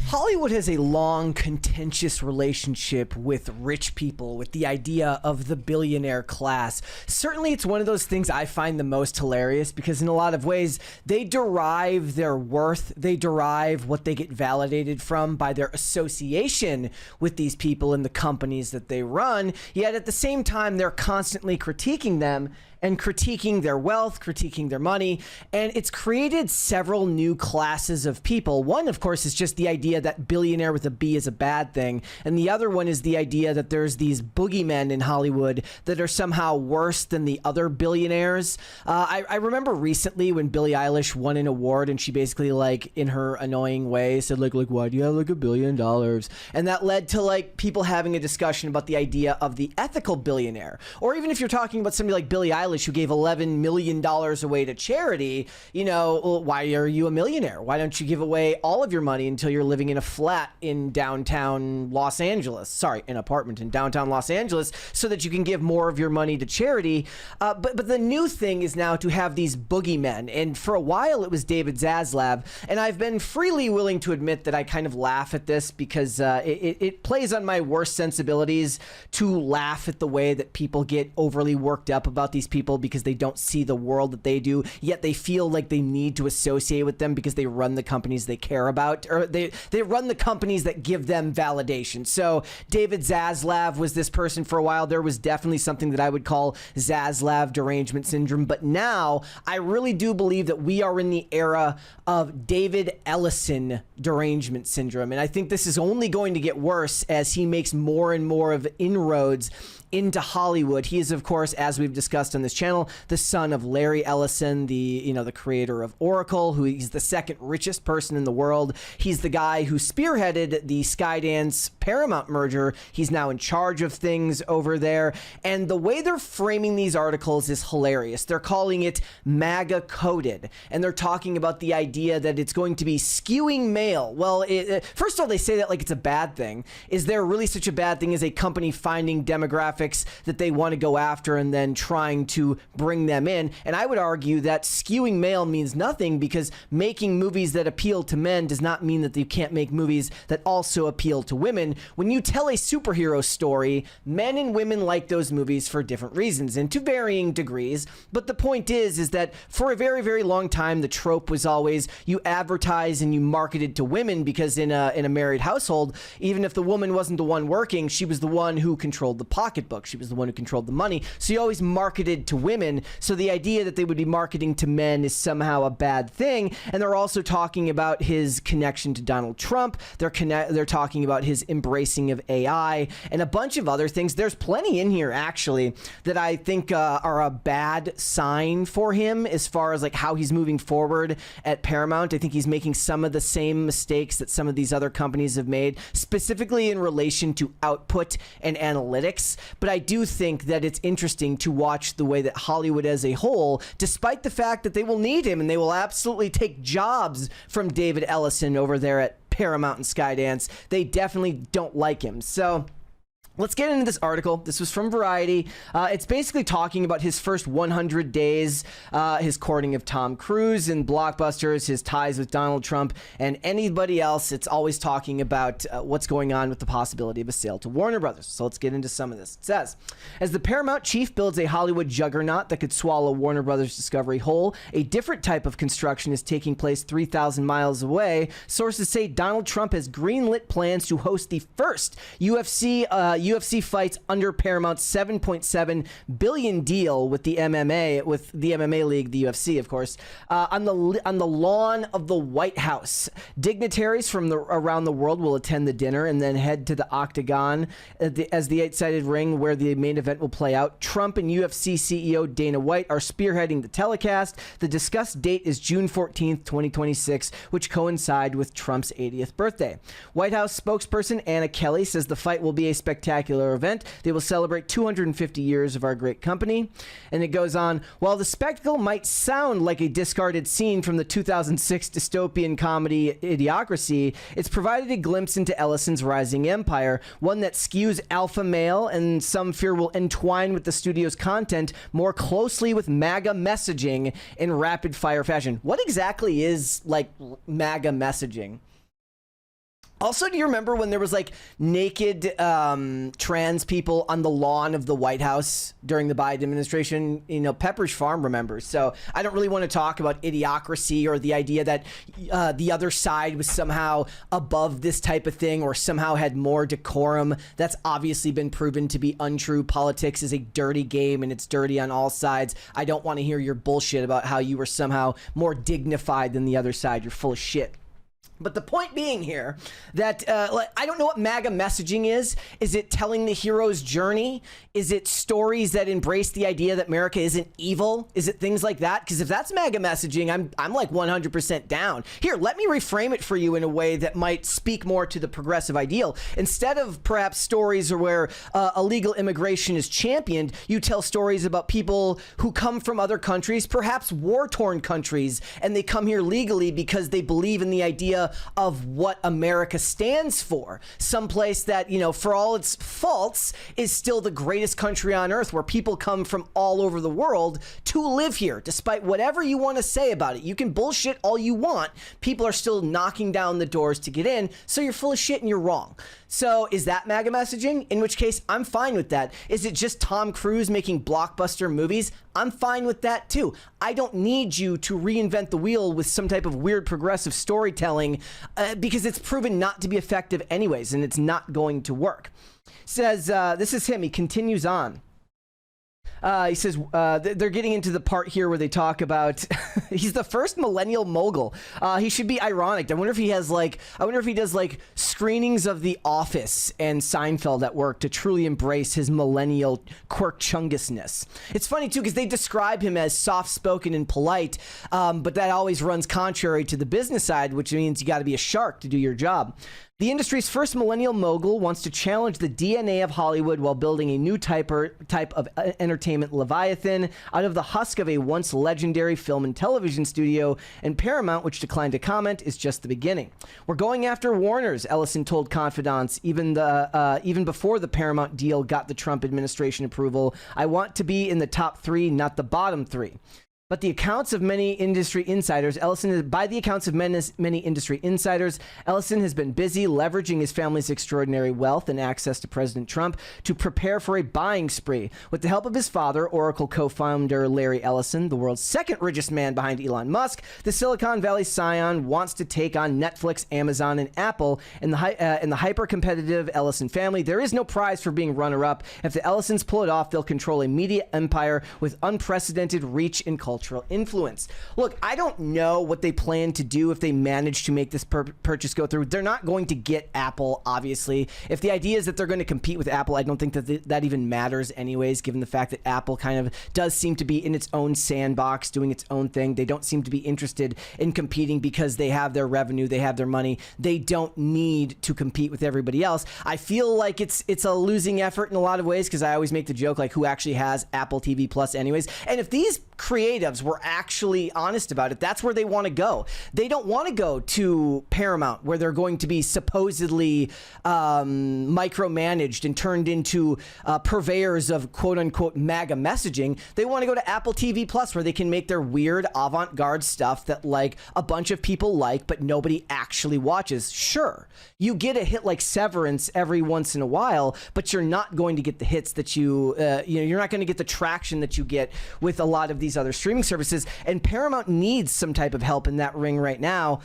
Hollywood has a long, contentious relationship with rich people, with the idea of the billionaire class. Certainly, it's one of those things I find the most hilarious because in a lot of ways, they derive their worth, they derive what they get validated from by their association with these people and the companies that they run, yet at the same time, they're constantly critiquing them and critiquing their wealth, critiquing their money, and it's created several new classes of people. One, of course, is just the idea that billionaire with a B is a bad thing, and the other one is the idea that there's these boogeymen in Hollywood that are somehow worse than the other billionaires. I remember recently when Billie Eilish won an award, and she basically, like, in her annoying way said, like, why do you have, like, $1 billion? And that led to, like, people having a discussion about the idea of the ethical billionaire. Or even if you're talking about somebody like Billie Eilish, who gave $11 million away to charity, you know, why are you a millionaire? Why don't you give away all of your money until you're living in a flat in downtown Los Angeles? Sorry, an apartment in downtown Los Angeles, so that you can give more of your money to charity. But the new thing is now to have these boogeymen. And for a while, it was David Zaslav. And I've been freely willing to admit that I kind of laugh at this because it plays on my worst sensibilities to laugh at the way that people get overly worked up about these people because they don't see the world that they do, yet they feel like they need to associate with them because they run the companies they care about, or they run the companies that give them validation. So David Zaslav was this person for a while. There was definitely something that I would call Zaslav derangement syndrome, but now I really do believe that we are in the era of David Ellison derangement syndrome, and I think this is only going to get worse as he makes more and more of inroads into Hollywood. He is, of course, as we've discussed on this channel, the son of Larry Ellison, the creator of Oracle, who he's the second richest person in the world. He's the guy who spearheaded the Skydance Paramount merger. He's now in charge of things over there. And the way they're framing these articles is hilarious. They're calling it MAGA coded. And they're talking about the idea that it's going to be skewing male. Well, first of all, they say that like it's a bad thing. Is there really such a bad thing as a company finding demographics that they want to go after and then trying to bring them in? And I would argue that skewing male means nothing, because making movies that appeal to men does not mean that you can't make movies that also appeal to women. When you tell a superhero story, men and women like those movies for different reasons and to varying degrees. But the point is that for a very, very long time, the trope was always you advertise and you marketed to women, because in a married household, even if the woman wasn't the one working, she was the one who controlled the pocketbook. She was the one who controlled the money. So you always marketed to women. So the idea that they would be marketing to men is somehow a bad thing. And they're also talking about his connection to Donald Trump. They're talking about his embracing of AI and a bunch of other things. There's plenty in here, actually, that I think are a bad sign for him as far as like how he's moving forward at Paramount. I think he's making some of the same mistakes that some of these other companies have made, specifically in relation to output and analytics. But I do think that it's interesting to watch the way that Hollywood as a whole, despite the fact that they will need him and they will absolutely take jobs from David Ellison over there at Paramount and Skydance, they definitely don't like him. So let's get into this article. This was from Variety. It's basically talking about his first 100 days, his courting of Tom Cruise in blockbusters, his ties with Donald Trump, and anybody else. It's always talking about what's going on with the possibility of a sale to Warner Brothers. So let's get into some of this. It says, as the Paramount chief builds a Hollywood juggernaut that could swallow Warner Brothers Discovery whole, a different type of construction is taking place 3,000 miles away. Sources say Donald Trump has greenlit plans to host the first UFC fights under Paramount's $7.7 billion deal with the MMA league, the UFC, of course, on the lawn of the White House. Dignitaries from around the world will attend the dinner and then head to the Octagon as the eight-sided ring where the main event will play out. Trump and UFC CEO Dana White are spearheading the telecast. The discussed date is June 14th, 2026, which coincide with Trump's 80th birthday. White House spokesperson Anna Kelly says the fight will be a spectacular event. They will celebrate 250 years of our great company. And it goes on, while the spectacle might sound like a discarded scene from the 2006 dystopian comedy Idiocracy, it's provided a glimpse into Ellison's rising empire, one that skews alpha male and some fear will entwine with the studio's content more closely with MAGA messaging in rapid fire fashion. What exactly is like MAGA messaging? Also, do you remember when there was like naked trans people on the lawn of the White House during the Biden administration? You know, Pepperidge Farm remembers. So I don't really want to talk about idiocracy or the idea that the other side was somehow above this type of thing or somehow had more decorum. That's obviously been proven to be untrue. Politics is a dirty game and it's dirty on all sides. I don't want to hear your bullshit about how you were somehow more dignified than the other side. You're full of shit. But the point being here that I don't know what MAGA messaging is. Is it telling the hero's journey? Is it stories that embrace the idea that America isn't evil? Is it things like that? Because if that's MAGA messaging, I'm like 100% down. Here, let me reframe it for you in a way that might speak more to the progressive ideal. Instead of perhaps stories where illegal immigration is championed, you tell stories about people who come from other countries, perhaps war-torn countries, and they come here legally because they believe in the idea of what America stands for. Someplace that, you know, for all its faults, is still the greatest country on earth, where people come from all over the world to live here, despite whatever you want to say about it. You can bullshit all you want. People are still knocking down the doors to get in, so you're full of shit and you're wrong. So is that MAGA messaging? In which case, I'm fine with that. Is it just Tom Cruise making blockbuster movies? I'm fine with that too. I don't need you to reinvent the wheel with some type of weird progressive storytelling because it's proven not to be effective anyways, and it's not going to work. Says, this is him. He continues on. He says they're getting into the part here where they talk about he's the first millennial mogul. He should be ironic. I wonder if he has like, I wonder if he does like screenings of The Office and Seinfeld at work to truly embrace his millennial quirk-chungusness. It's funny too because they describe him as soft-spoken and polite, but that always runs contrary to the business side, which means you got to be a shark to do your job. The industry's first millennial mogul wants to challenge the DNA of Hollywood while building a new type of entertainment leviathan out of the husk of a once legendary film and television studio, and Paramount, which declined to comment, is just the beginning. We're going after Warner's, Ellison told confidants, even before the Paramount deal got the Trump administration approval. I want to be in the top 3, not the bottom 3. But the accounts of many industry insiders, Ellison has been busy leveraging his family's extraordinary wealth and access to President Trump to prepare for a buying spree. With the help of his father, Oracle co-founder Larry Ellison, the world's second richest man behind Elon Musk, the Silicon Valley scion wants to take on Netflix, Amazon, and Apple. In the hyper-competitive Ellison family, there is no prize for being runner-up. If the Ellisons pull it off, they'll control a media empire with unprecedented reach and cultural influence. Look, I don't know what they plan to do if they manage to make this purchase go through. They're not going to get Apple, obviously. If the idea is that they're going to compete with Apple, I don't think that that even matters anyways, given the fact that Apple kind of does seem to be in its own sandbox, doing its own thing. They don't seem to be interested in competing because they have their revenue, they have their money. They don't need to compete with everybody else. I feel like it's a losing effort in a lot of ways because I always make the joke like who actually has Apple TV Plus anyways. And if these creatives were actually honest about it, that's where they want to go. They don't want to go to Paramount where they're going to be supposedly micromanaged and turned into purveyors of quote-unquote MAGA messaging. They want to go to Apple TV Plus where they can make their weird avant-garde stuff that like a bunch of people like but nobody actually watches. Sure, you get a hit like Severance every once in a while, but you're not going to get the hits that you're not going to get the traction that you get with a lot of these other streaming services, and Paramount needs some type of help in that ring right now.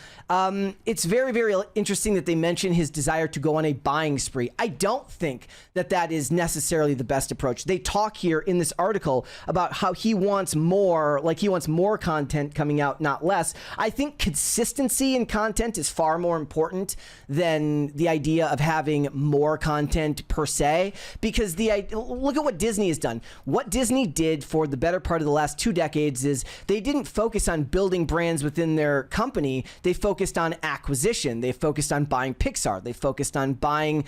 It's very, very interesting that they mention his desire to go on a buying spree. I don't think that that is necessarily the best approach. They talk here in this article about how he wants more, like he wants more content coming out, not less. I think consistency in content is far more important than the idea of having more content per se, because look at what Disney has done. What Disney did for the better part of the last 2 decades is they didn't focus on building brands within their company. They focused on acquisition. They focused on buying Pixar. They focused on buying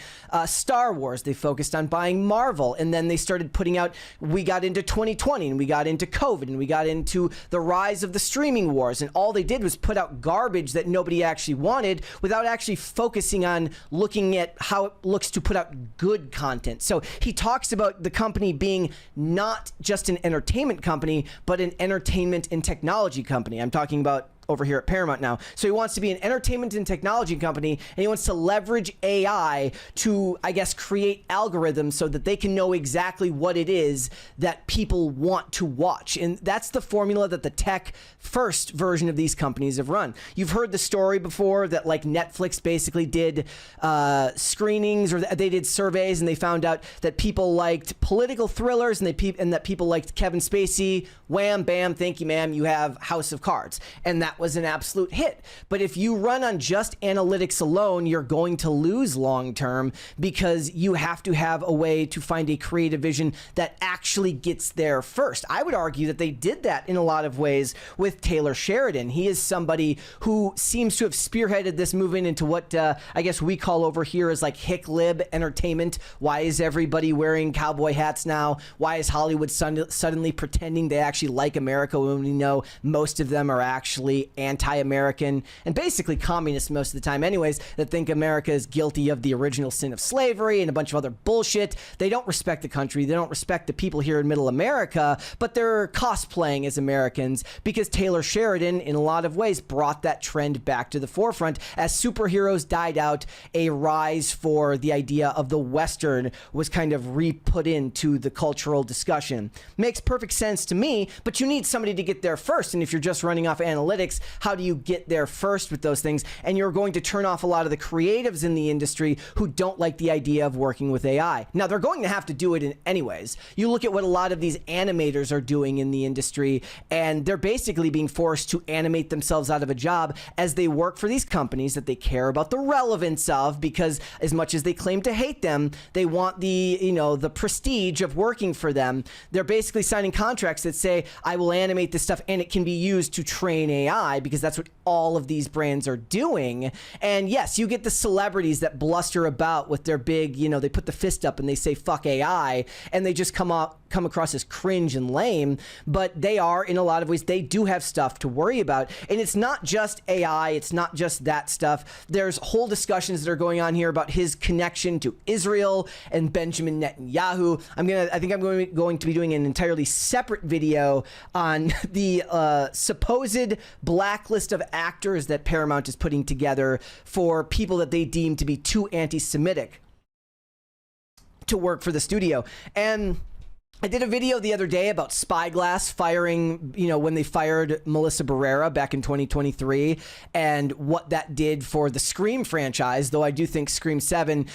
Star Wars. They focused on buying Marvel. And then they started putting out, we got into 2020 and we got into COVID and we got into the rise of the streaming wars. And all they did was put out garbage that nobody actually wanted without actually focusing on looking at how it looks to put out good content. So he talks about the company being not just an entertainment company, but an entertainment and technology company. I'm talking about over here at Paramount now. So he wants to be an entertainment and technology company, and he wants to leverage AI to, I guess, create algorithms so that they can know exactly what it is that people want to watch. And that's the formula that the tech first version of these companies have run. You've heard the story before that like Netflix basically did screenings, or they did surveys, and they found out that people liked political thrillers and that people liked Kevin Spacey. Wham, bam, thank you, ma'am. You have House of Cards. And that was an absolute hit. But if you run on just analytics alone, you're going to lose long term, because you have to have a way to find a creative vision that actually gets there first. I would argue that they did that in a lot of ways with Taylor Sheridan. He is somebody who seems to have spearheaded this movement into what I guess we call over here as like hick lib entertainment. Why is everybody wearing cowboy hats now? Why is Hollywood suddenly pretending they actually like America when we know most of them are actually anti-American and basically communist most of the time anyways, that think America is guilty of the original sin of slavery and a bunch of other bullshit. They don't respect the country. They don't respect the people here in middle America, but they're cosplaying as Americans because Taylor Sheridan in a lot of ways brought that trend back to the forefront. As superheroes died out, a rise for the idea of the Western was kind of re-put into the cultural discussion. Makes perfect sense to me, but you need somebody to get there first. And if you're just running off analytics, how do you get there first with those things? And you're going to turn off a lot of the creatives in the industry who don't like the idea of working with AI. Now, they're going to have to do it in anyways. You look at what a lot of these animators are doing in the industry, and they're basically being forced to animate themselves out of a job as they work for these companies that they care about the relevance of, because as much as they claim to hate them, they want the, you know, the prestige of working for them. They're basically signing contracts that say, I will animate this stuff and it can be used to train AI, because that's what all of these brands are doing. And yes, you get the celebrities that bluster about with their big, you know, they put the fist up and they say fuck AI, and they just come across as cringe and lame, but they are, in a lot of ways, they do have stuff to worry about. And it's not just AI, it's not just that stuff. There's whole discussions that are going on here about his connection to Israel and Benjamin Netanyahu. I think I'm going to be doing an entirely separate video on the supposed blacklist of actors that Paramount is putting together for people that they deem to be too anti-Semitic to work for the studio. And I did a video the other day about Spyglass firing, you know, when they fired Melissa Barrera back in 2023, and what that did for the Scream franchise, though I do think Scream 7,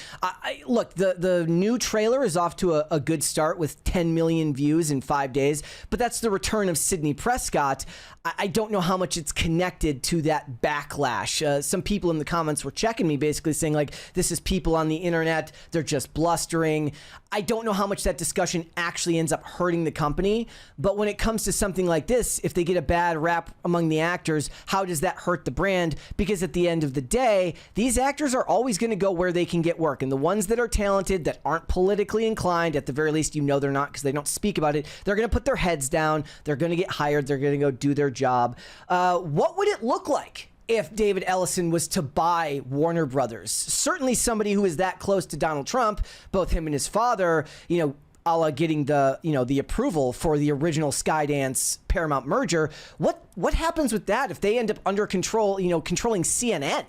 look, the new trailer is off to a good start with 10 million views in 5 days, but that's the return of Sidney Prescott. I don't know how much it's connected to that backlash. Some people in the comments were checking me, basically saying, like, this is people on the internet, they're just blustering. I don't know how much that discussion actually ends up hurting the company, but when it comes to something like this, if they get a bad rap among the actors, how does that hurt the brand? Because at the end of the day, these actors are always going to go where they can get work, and the ones that are talented, that aren't politically inclined, at the very least, you know they're not, because they don't speak about it, they're going to put their heads down, they're going to get hired, they're going to go do their job. What would it look like if David Ellison was to buy Warner Brothers? Certainly somebody who is that close to Donald Trump, both him and his father, you know, a la getting the, you know, the approval for the original Skydance Paramount merger. What happens with that if they end up under control, you know, controlling CNN?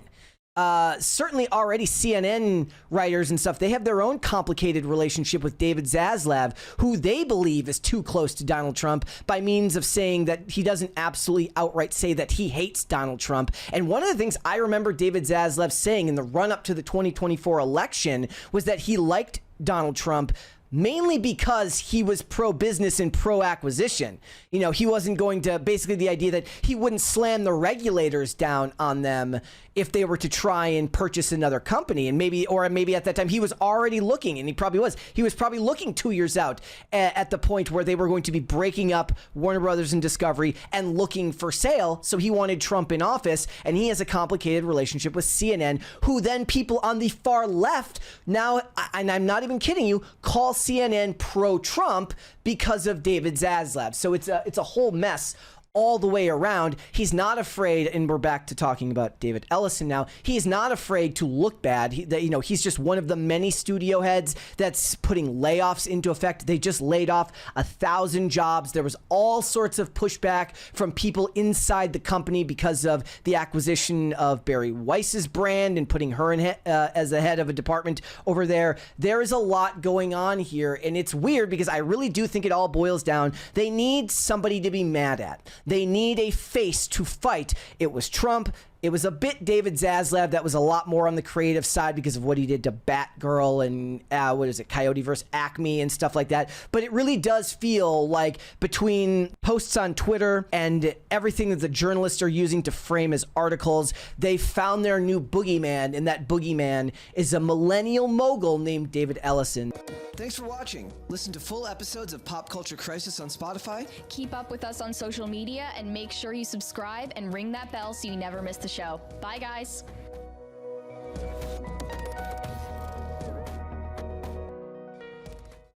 Certainly already CNN writers and stuff, they have their own complicated relationship with David Zaslav, who they believe is too close to Donald Trump by means of saying that he doesn't absolutely outright say that he hates Donald Trump. And one of the things I remember David Zaslav saying in the run-up to the 2024 election was that he liked Donald Trump mainly because he was pro-business and pro-acquisition. You know, he wasn't going to, basically the idea that he wouldn't slam the regulators down on them if they were to try and purchase another company. And maybe at that time he was already looking, and he was probably looking 2 years out at the point where they were going to be breaking up Warner Brothers and Discovery and looking for sale. So he wanted Trump in office, and he has a complicated relationship with CNN, who then people on the far left now, and I'm not even kidding you, call CNN pro-Trump because of David Zaslav. So it's a whole mess all the way around. He's not afraid, and we're back to talking about David Ellison now. He's not afraid to look bad. He's just one of the many studio heads that's putting layoffs into effect. They just laid off 1,000 jobs. There was all sorts of pushback from people inside the company because of the acquisition of Barry Weiss's brand and putting her as the head of a department over there. There is a lot going on here, and it's weird because I really do think it all boils down. They need somebody to be mad at. They need a face to fight. It was Trump. It was a bit David Zaslav. That was a lot more on the creative side because of what he did to Batgirl and Coyote vs. Acme and stuff like that. But it really does feel like between posts on Twitter and everything that the journalists are using to frame as articles, they found their new boogeyman, and that boogeyman is a millennial mogul named David Ellison. Thanks for watching. Listen to full episodes of Pop Culture Crisis on Spotify. Keep up with us on social media and make sure you subscribe and ring that bell so you never miss the show. Bye, guys.